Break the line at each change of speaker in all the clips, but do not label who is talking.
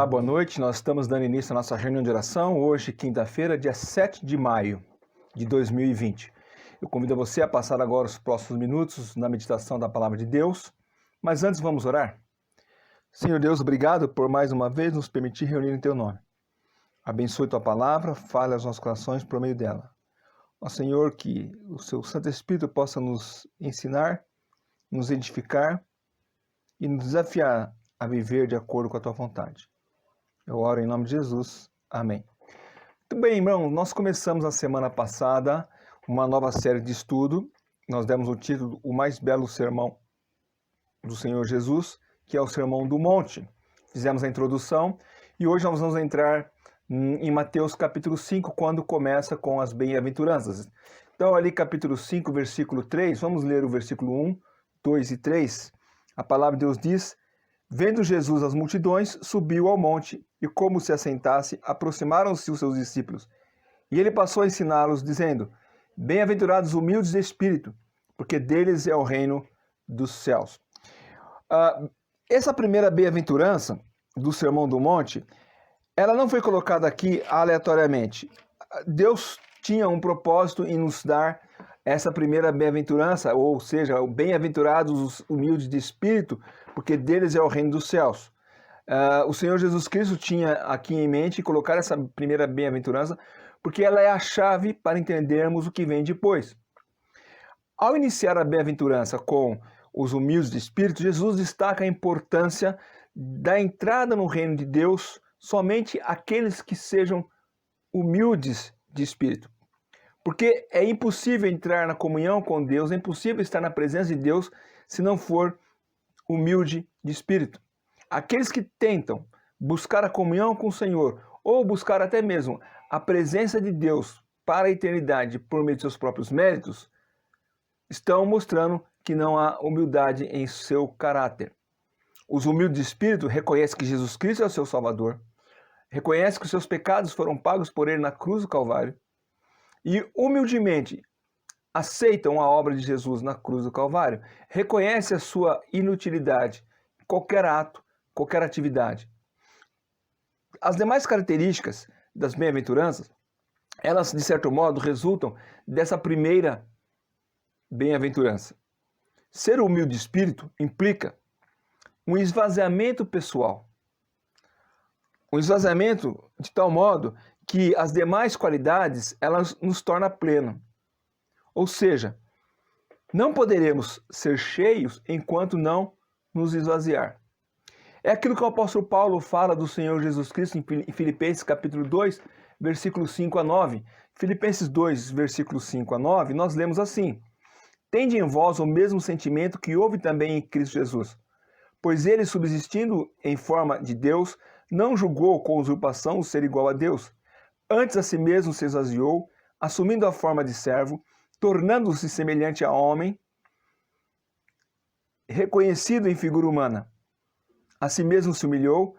Olá, boa noite. Nós estamos dando início à nossa reunião de oração, hoje, quinta-feira, dia 7 de maio de 2020. Eu convido você a passar agora os próximos minutos na meditação da Palavra de Deus, mas antes vamos orar. Senhor Deus, obrigado por mais uma vez nos permitir reunir em Teu nome. Abençoe Tua Palavra, fale aos nossos corações por meio dela. Ó Senhor, que o Seu Santo Espírito possa nos ensinar, nos edificar e nos desafiar a viver de acordo com a Tua vontade. Eu oro em nome de Jesus. Amém. Muito bem, irmão, nós começamos na semana passada uma nova série de estudo. Nós demos o título O Mais Belo Sermão do Senhor Jesus, que é o Sermão do Monte. Fizemos a introdução e hoje nós vamos entrar em Mateus capítulo 5, quando começa com as bem-aventuranças. Então ali capítulo 5, versículo 3, vamos ler o versículo 1, 2 e 3. A palavra de Deus diz: Vendo Jesus as multidões, subiu ao monte, e como se assentasse, aproximaram-se os seus discípulos. E ele passou a ensiná-los, dizendo: Bem-aventurados humildes de espírito, porque deles é o reino dos céus. Essa primeira bem-aventurança do Sermão do Monte, ela não foi colocada aqui aleatoriamente. Deus tinha um propósito em nos dar essa primeira bem-aventurança, ou seja, bem-aventurados os humildes de espírito, porque deles é o reino dos céus. O Senhor Jesus Cristo tinha aqui em mente colocar essa primeira bem-aventurança, porque ela é a chave para entendermos o que vem depois. Ao iniciar a bem-aventurança com os humildes de espírito, Jesus destaca a importância da entrada no reino de Deus somente aqueles que sejam humildes de espírito. Porque é impossível entrar na comunhão com Deus, é impossível estar na presença de Deus se não for humilde de espírito. Aqueles que tentam buscar a comunhão com o Senhor, ou buscar até mesmo a presença de Deus para a eternidade por meio de seus próprios méritos, estão mostrando que não há humildade em seu caráter. Os humildes de espírito reconhecem que Jesus Cristo é o seu Salvador, reconhecem que os seus pecados foram pagos por Ele na cruz do Calvário, e humildemente aceitam a obra de Jesus na cruz do Calvário, reconhecem a sua inutilidade, qualquer ato, qualquer atividade. As demais características das bem-aventuranças, elas, de certo modo, resultam dessa primeira bem-aventurança. Ser humilde de espírito implica um esvaziamento pessoal. Um esvaziamento de tal modo que as demais qualidades, elas nos tornam plenos. Ou seja, não poderemos ser cheios enquanto não nos esvaziar. É aquilo que o apóstolo Paulo fala do Senhor Jesus Cristo em Filipenses capítulo 2, versículos 5 a 9. Filipenses 2, versículos 5 a 9, nós lemos assim: Tende em vós o mesmo sentimento que houve também em Cristo Jesus, pois ele, subsistindo em forma de Deus, não julgou com usurpação o ser igual a Deus. Antes a si mesmo se esvaziou, assumindo a forma de servo, tornando-se semelhante a homem, reconhecido em figura humana. A si mesmo se humilhou,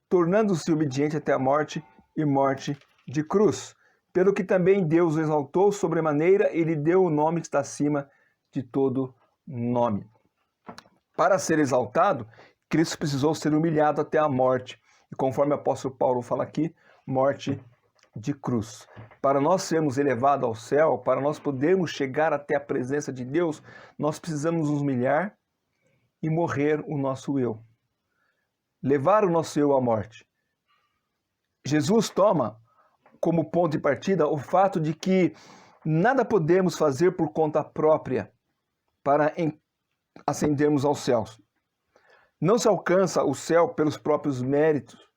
tornando-se obediente até a morte e morte de cruz. Pelo que também Deus o exaltou sobremaneira e lhe deu o nome que está acima de todo nome. Para ser exaltado, Cristo precisou ser humilhado até a morte. E conforme o apóstolo Paulo fala aqui, morte de cruz. Para nós sermos elevados ao céu, para nós podermos chegar até a presença de Deus, nós precisamos nos humilhar e morrer o nosso eu. Levar o nosso eu à morte. Jesus toma como ponto de partida o fato de que nada podemos fazer por conta própria para ascendermos aos céus. Não se alcança o céu pelos próprios méritos.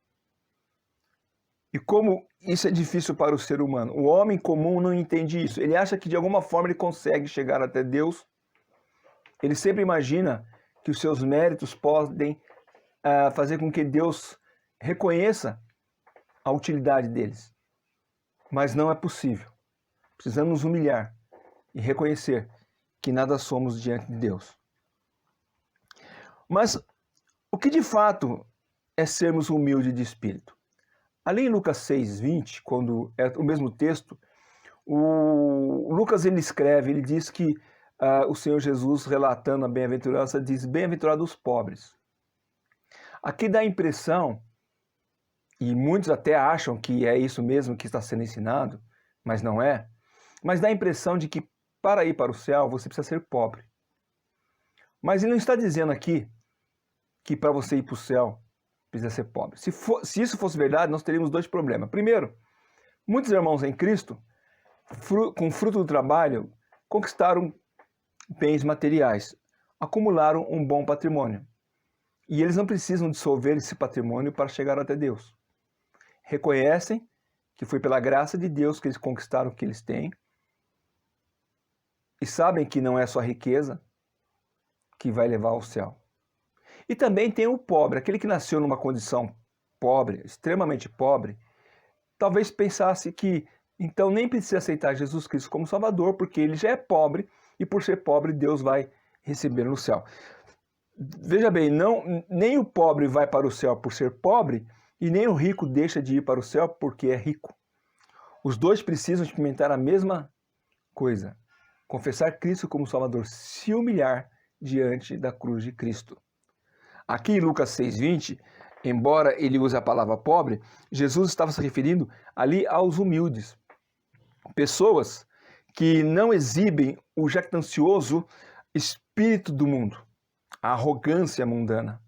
E como isso é difícil para o ser humano, o homem comum não entende isso. Ele acha que de alguma forma ele consegue chegar até Deus. Ele sempre imagina que os seus méritos podem fazer com que Deus reconheça a utilidade deles. Mas não é possível. Precisamos nos humilhar e reconhecer que nada somos diante de Deus. Mas o que de fato é sermos humildes de espírito? Ali em Lucas 6:20, quando é o mesmo texto, o Lucas ele escreve, ele diz que o Senhor Jesus, relatando a bem-aventurança, diz: bem-aventurados os pobres. Aqui dá a impressão e muitos até acham que é isso mesmo que está sendo ensinado, mas não é. Mas dá a impressão de que para ir para o céu você precisa ser pobre. Mas ele não está dizendo aqui que para você ir para o céu precisa ser pobre. Se isso fosse verdade, nós teríamos dois problemas. Primeiro, muitos irmãos em Cristo, com fruto do trabalho, conquistaram bens materiais, acumularam um bom patrimônio. E eles não precisam dissolver esse patrimônio para chegar até Deus. Reconhecem que foi pela graça de Deus que eles conquistaram o que eles têm e sabem que não é só a riqueza que vai levar ao céu. E também tem o pobre, aquele que nasceu numa condição pobre, extremamente pobre, talvez pensasse que então nem precisa aceitar Jesus Cristo como Salvador, porque ele já é pobre e por ser pobre Deus vai receber no céu. Veja bem, nem o pobre vai para o céu por ser pobre e nem o rico deixa de ir para o céu porque é rico. Os dois precisam experimentar a mesma coisa, confessar Cristo como Salvador, se humilhar diante da cruz de Cristo. Aqui em Lucas 6,20, embora ele use a palavra pobre, Jesus estava se referindo ali aos humildes. Pessoas que não exibem o jactancioso espírito do mundo, a arrogância mundana.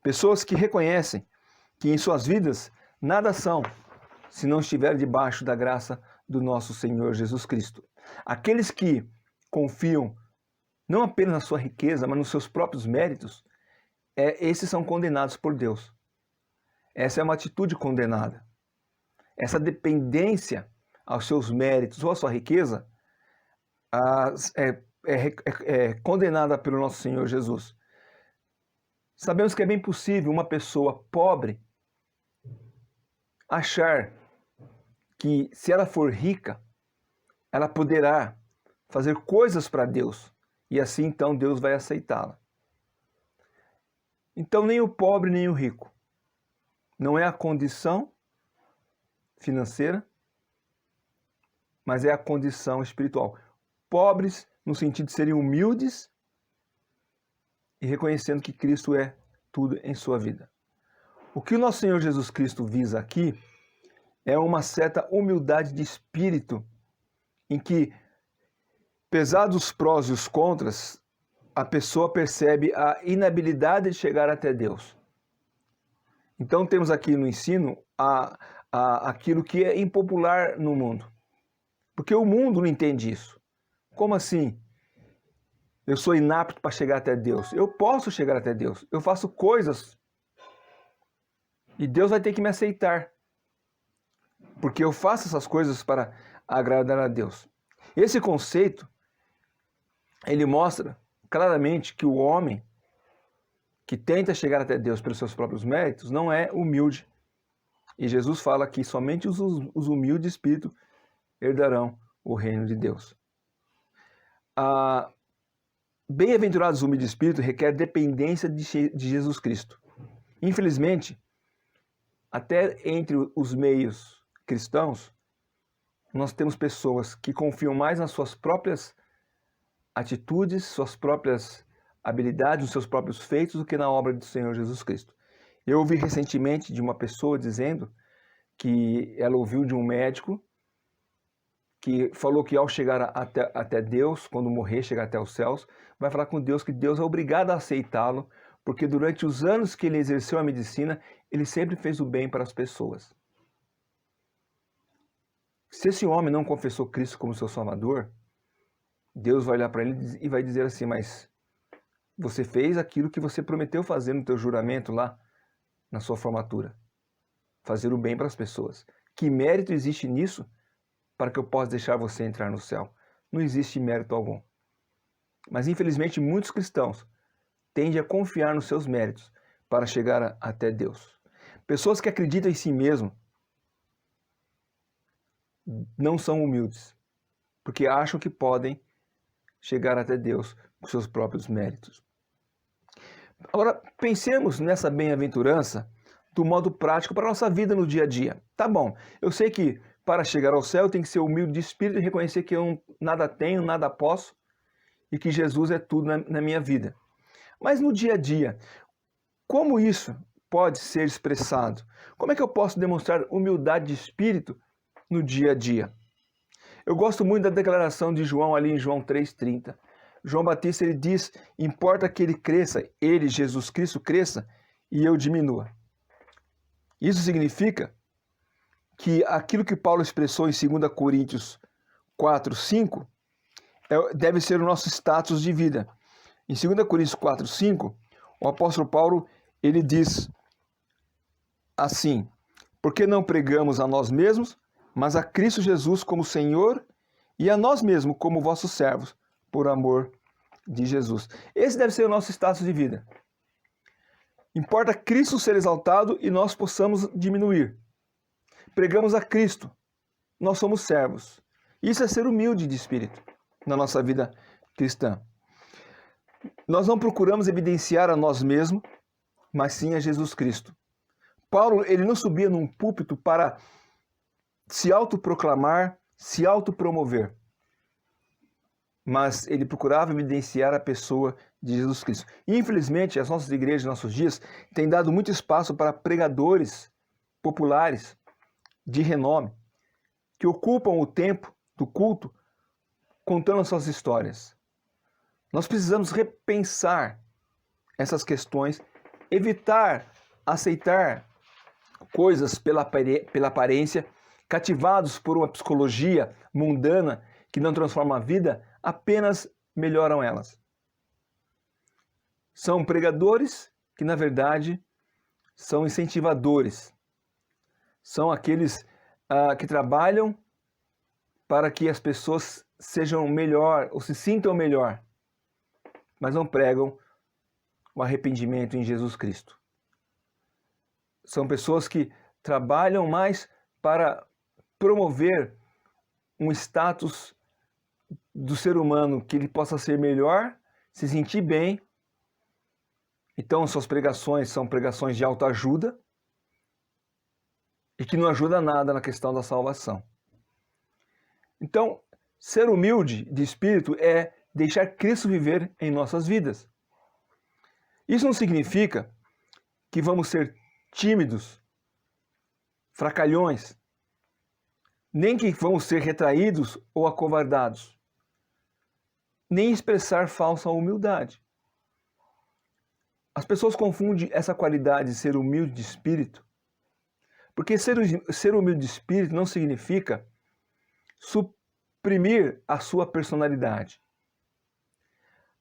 Pessoas que reconhecem que em suas vidas nada são se não estiverem debaixo da graça do nosso Senhor Jesus Cristo. Aqueles que confiam não apenas na sua riqueza, mas nos seus próprios méritos, esses são condenados por Deus. Essa é uma atitude condenada. Essa dependência aos seus méritos ou à sua riqueza é condenada pelo nosso Senhor Jesus. Sabemos que é bem possível uma pessoa pobre achar que se ela for rica, ela poderá fazer coisas para Deus e assim então Deus vai aceitá-la. Então nem o pobre nem o rico. Não é a condição financeira, mas é a condição espiritual. Pobres no sentido de serem humildes e reconhecendo que Cristo é tudo em sua vida. O que o nosso Senhor Jesus Cristo visa aqui é uma certa humildade de espírito, em que, pesados os prós e os contras, a pessoa percebe a inabilidade de chegar até Deus. Então temos aqui no ensino aquilo que é impopular no mundo. Porque o mundo não entende isso. Como assim? Eu sou inapto para chegar até Deus. Eu posso chegar até Deus. Eu faço coisas e Deus vai ter que me aceitar. Porque eu faço essas coisas para agradar a Deus. Esse conceito, ele mostra claramente que o homem que tenta chegar até Deus pelos seus próprios méritos não é humilde. E Jesus fala que somente os humildes de espírito herdarão o reino de Deus. Bem-aventurados os humildes de espírito requer dependência de Jesus Cristo. Infelizmente, até entre os meios cristãos, nós temos pessoas que confiam mais nas suas próprias atitudes, suas próprias habilidades, nos seus próprios feitos, do que na obra do Senhor Jesus Cristo. Eu ouvi recentemente de uma pessoa dizendo que ela ouviu de um médico que falou que ao chegar até Deus, quando morrer, chegar até os céus, vai falar com Deus que Deus é obrigado a aceitá-lo, porque durante os anos que ele exerceu a medicina, ele sempre fez o bem para as pessoas. Se esse homem não confessou Cristo como seu Salvador, Deus vai olhar para ele e vai dizer assim, mas você fez aquilo que você prometeu fazer no teu juramento lá, na sua formatura. Fazer o bem para as pessoas. Que mérito existe nisso para que eu possa deixar você entrar no céu? Não existe mérito algum. Mas infelizmente muitos cristãos tendem a confiar nos seus méritos para chegar até Deus. Pessoas que acreditam em si mesmo não são humildes, porque acham que podem chegar até Deus com seus próprios méritos. Agora, pensemos nessa bem-aventurança do modo prático para a nossa vida no dia a dia. Tá bom, eu sei que para chegar ao céu eu tenho que ser humilde de espírito e reconhecer que eu nada tenho, nada posso e que Jesus é tudo na minha vida. Mas no dia a dia, como isso pode ser expressado? Como é que eu posso demonstrar humildade de espírito no dia a dia? Eu gosto muito da declaração de João ali em João 3,30. João Batista, ele diz: importa que ele cresça, ele, Jesus Cristo, cresça e eu diminua. Isso significa que aquilo que Paulo expressou em 2 Coríntios 4:5 deve ser o nosso status de vida. Em 2 Coríntios 4:5, o apóstolo Paulo, ele diz assim: porque não pregamos a nós mesmos, mas a Cristo Jesus como Senhor e a nós mesmos como vossos servos, por amor de Jesus. Esse deve ser o nosso status de vida. Importa Cristo ser exaltado e nós possamos diminuir. Pregamos a Cristo, nós somos servos. Isso é ser humilde de espírito na nossa vida cristã. Nós não procuramos evidenciar a nós mesmos, mas sim a Jesus Cristo. Paulo, ele não subia num púlpito para se autoproclamar, se autopromover, mas ele procurava evidenciar a pessoa de Jesus Cristo. E, infelizmente, as nossas igrejas, nossos dias, têm dado muito espaço para pregadores populares de renome, que ocupam o tempo do culto contando suas histórias. Nós precisamos repensar essas questões, evitar aceitar coisas pela aparência, cativados por uma psicologia mundana que não transforma a vida, apenas melhoram elas. São pregadores que, na verdade, são incentivadores. São aqueles que trabalham para que as pessoas sejam melhor ou se sintam melhor, mas não pregam o arrependimento em Jesus Cristo. São pessoas que trabalham mais para promover um status do ser humano, que ele possa ser melhor, se sentir bem. Então, suas pregações são pregações de autoajuda e que não ajuda nada na questão da salvação. Então, ser humilde de espírito é deixar Cristo viver em nossas vidas. Isso não significa que vamos ser tímidos, fracalhões, nem que vamos ser retraídos ou acovardados, nem expressar falsa humildade. As pessoas confundem essa qualidade de ser humilde de espírito, porque ser humilde de espírito não significa suprimir a sua personalidade,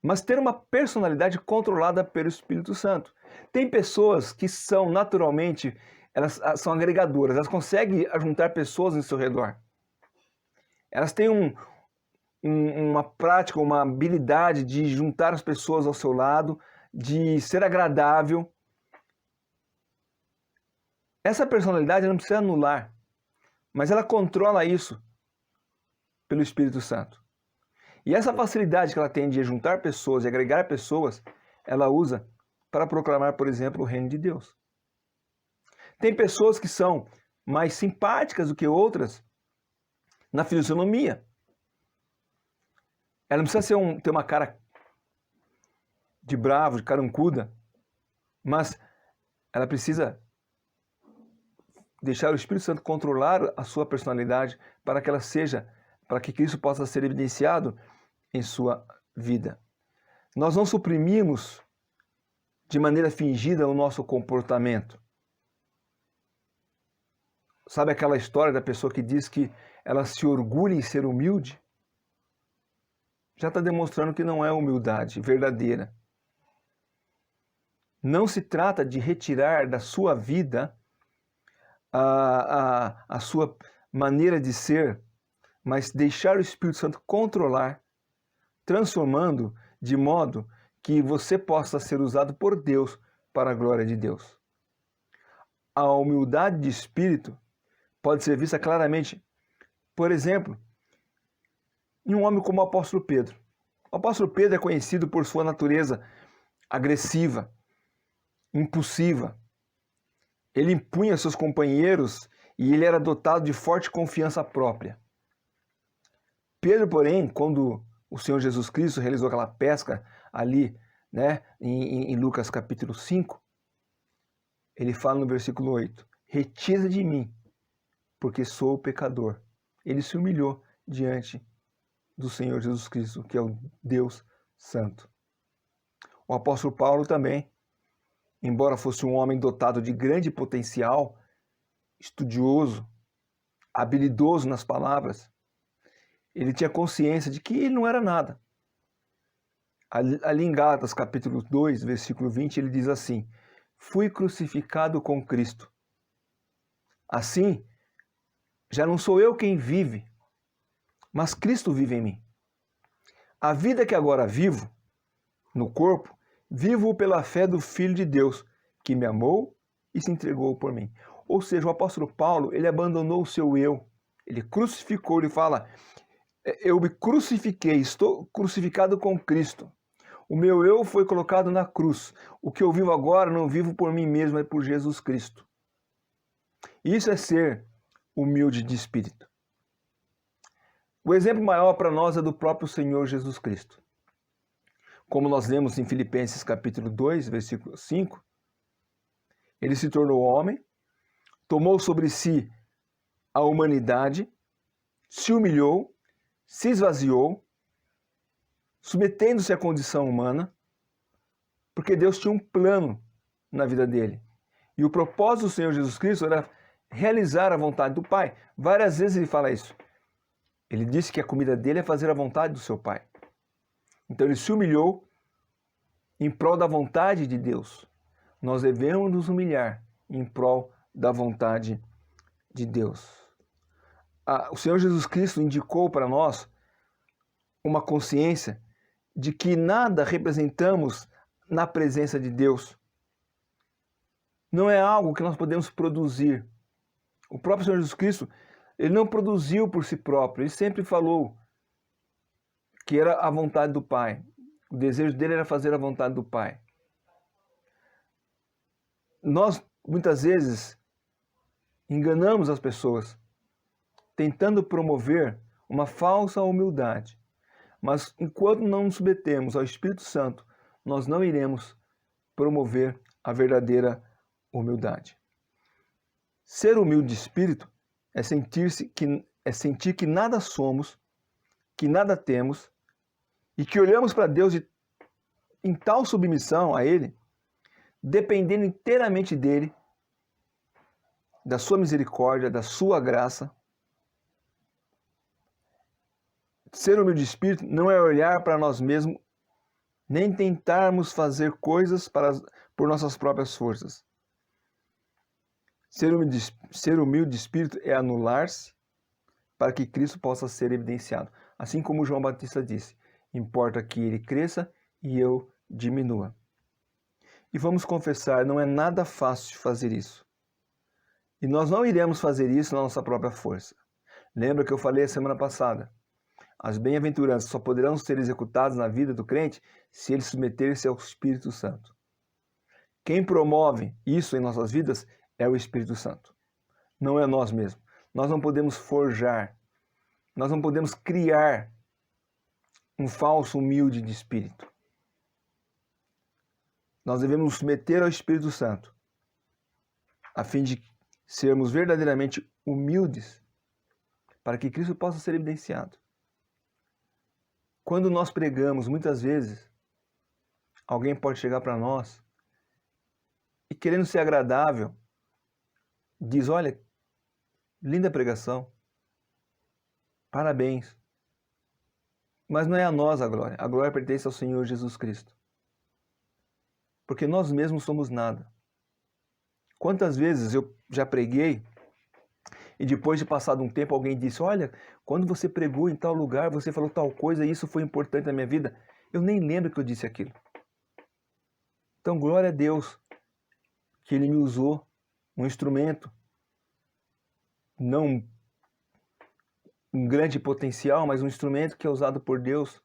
mas ter uma personalidade controlada pelo Espírito Santo. Tem pessoas que são naturalmente, elas são agregadoras, elas conseguem juntar pessoas em seu redor. Elas têm uma prática, uma habilidade de juntar as pessoas ao seu lado, de ser agradável. Essa personalidade não precisa anular, mas ela controla isso pelo Espírito Santo. E essa facilidade que ela tem de juntar pessoas e agregar pessoas, ela usa para proclamar, por exemplo, o reino de Deus. Tem pessoas que são mais simpáticas do que outras na fisionomia. Ela não precisa ter uma cara de bravo, de carancuda, mas ela precisa deixar o Espírito Santo controlar a sua personalidade para que Cristo possa ser evidenciado em sua vida. Nós não suprimimos de maneira fingida o nosso comportamento. Sabe aquela história da pessoa que diz que ela se orgulha em ser humilde? Já está demonstrando que não é humildade verdadeira. Não se trata de retirar da sua vida a sua maneira de ser, mas deixar o Espírito Santo controlar, transformando de modo que você possa ser usado por Deus para a glória de Deus. A humildade de espírito pode ser vista claramente, por exemplo, em um homem como o apóstolo Pedro. O apóstolo Pedro é conhecido por sua natureza agressiva, impulsiva. Ele impunha seus companheiros e ele era dotado de forte confiança própria. Pedro, porém, quando o Senhor Jesus Cristo realizou aquela pesca ali, né, em Lucas capítulo 5, Ele fala no versículo 8, retira de mim, porque sou pecador. Ele se humilhou diante do Senhor Jesus Cristo, que é o Deus Santo. O apóstolo Paulo também, embora fosse um homem dotado de grande potencial, estudioso, habilidoso nas palavras, ele tinha consciência de que ele não era nada. Ali em Gálatas, capítulo 2, versículo 20, ele diz assim, fui crucificado com Cristo. Assim, já não sou eu quem vive, mas Cristo vive em mim. A vida que agora vivo, no corpo, vivo pela fé do Filho de Deus, que me amou e se entregou por mim. Ou seja, o apóstolo Paulo, ele abandonou o seu eu, ele crucificou, ele fala, eu me crucifiquei, estou crucificado com Cristo. O meu eu foi colocado na cruz. O que eu vivo agora não vivo por mim mesmo, é por Jesus Cristo. Isso é ser humilde de espírito. O exemplo maior para nós é do próprio Senhor Jesus Cristo. Como nós lemos em Filipenses capítulo 2, versículo 5, ele se tornou homem, tomou sobre si a humanidade, se humilhou, se esvaziou, submetendo-se à condição humana, porque Deus tinha um plano na vida dele. E o propósito do Senhor Jesus Cristo era realizar a vontade do Pai. Várias vezes ele fala isso. Ele disse que a comida dele é fazer a vontade do seu Pai. Então ele se humilhou em prol da vontade de Deus. Nós devemos nos humilhar em prol da vontade de Deus. O Senhor Jesus Cristo indicou para nós uma consciência de que nada representamos na presença de Deus. Não é algo que nós podemos produzir. O próprio Senhor Jesus Cristo, ele não produziu por si próprio, ele sempre falou que era a vontade do Pai. O desejo dele era fazer a vontade do Pai. Nós, muitas vezes, enganamos as pessoas, tentando promover uma falsa humildade. Mas enquanto não nos submetemos ao Espírito Santo, nós não iremos promover a verdadeira humildade. Ser humilde de espírito é sentir que nada somos, que nada temos, e que olhamos para Deus em tal submissão a Ele, dependendo inteiramente dEle, da sua misericórdia, da sua graça. Ser humilde de espírito não é olhar para nós mesmos, nem tentarmos fazer coisas por nossas próprias forças. Ser humilde de espírito é anular-se para que Cristo possa ser evidenciado. Assim como João Batista disse, importa que ele cresça e eu diminua. E vamos confessar, não é nada fácil fazer isso. E nós não iremos fazer isso na nossa própria força. Lembra que eu falei a semana passada? As bem-aventuranças só poderão ser executadas na vida do crente se ele submeter-se ao Espírito Santo. Quem promove isso em nossas vidas é o Espírito Santo. Não é nós mesmos. Nós não podemos forjar, nós não podemos criar um falso humilde de espírito. Nós devemos nos submeter ao Espírito Santo, a fim de sermos verdadeiramente humildes, para que Cristo possa ser evidenciado. Quando nós pregamos, muitas vezes, alguém pode chegar para nós e, querendo ser agradável, diz, olha, linda pregação, parabéns. Mas não é a nós a glória pertence ao Senhor Jesus Cristo. Porque nós mesmos somos nada. Quantas vezes eu já preguei e depois de passado um tempo alguém disse, olha, quando você pregou em tal lugar, você falou tal coisa e isso foi importante na minha vida. Eu nem lembro que eu disse aquilo. Então, glória a Deus que Ele me usou um instrumento, não um grande potencial, mas um instrumento que é usado por Deus.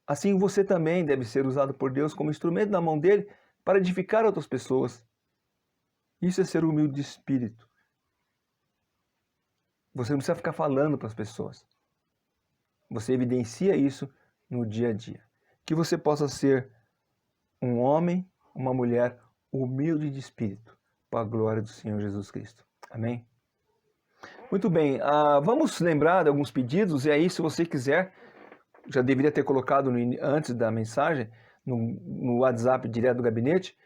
Assim você também deve ser usado por Deus como instrumento na mão dele para edificar outras pessoas. Isso é ser humilde de espírito. Você não precisa ficar falando para as pessoas. Você evidencia isso no dia a dia. Que você possa ser um homem, uma mulher humilde de espírito, para a glória do Senhor Jesus Cristo. Amém? Muito bem, vamos lembrar de alguns pedidos, e aí se você quiser, já deveria ter colocado antes da mensagem, no WhatsApp direto do gabinete,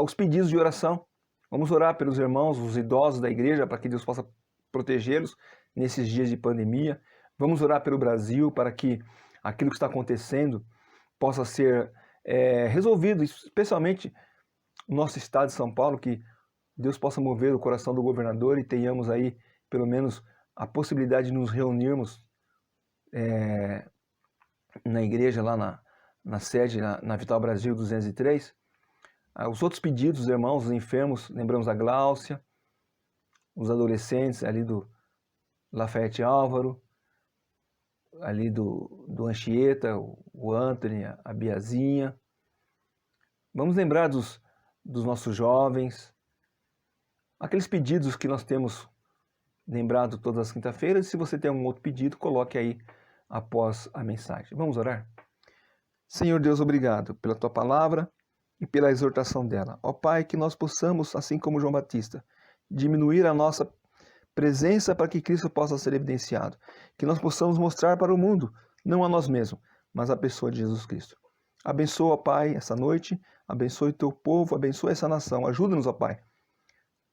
os pedidos de oração. Vamos orar pelos irmãos, os idosos da igreja, para que Deus possa protegê-los nesses dias de pandemia. Vamos orar pelo Brasil, para que aquilo que está acontecendo possa ser resolvido, especialmente no nosso estado de São Paulo, que Deus possa mover o coração do governador e tenhamos aí, pelo menos, a possibilidade de nos reunirmos na igreja, lá na sede, na Vital Brasil 203. Os outros pedidos, irmãos, os enfermos, lembramos a Gláucia, os adolescentes ali do Lafayette Álvaro, ali do Anchieta, o Anthony, a Biazinha. Vamos lembrar dos nossos jovens, aqueles pedidos que nós temos lembrado todas as quinta-feiras. Se você tem algum outro pedido, coloque aí após a mensagem. Vamos orar? Senhor Deus, obrigado pela Tua palavra e pela exortação dela. Ó Pai, que nós possamos, assim como João Batista, diminuir a nossa presença para que Cristo possa ser evidenciado. Que nós possamos mostrar para o mundo, não a nós mesmos, mas a pessoa de Jesus Cristo. Abençoa, ó Pai, essa noite, abençoe o Teu povo, abençoe essa nação. Ajuda-nos, ó Pai,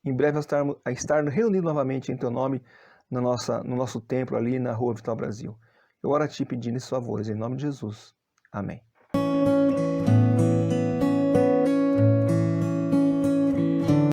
em breve a estar reunidos novamente em Teu nome, no nosso templo ali na Rua Vital Brasil. Eu oro a Ti pedindo esses favores, em nome de Jesus. Amém.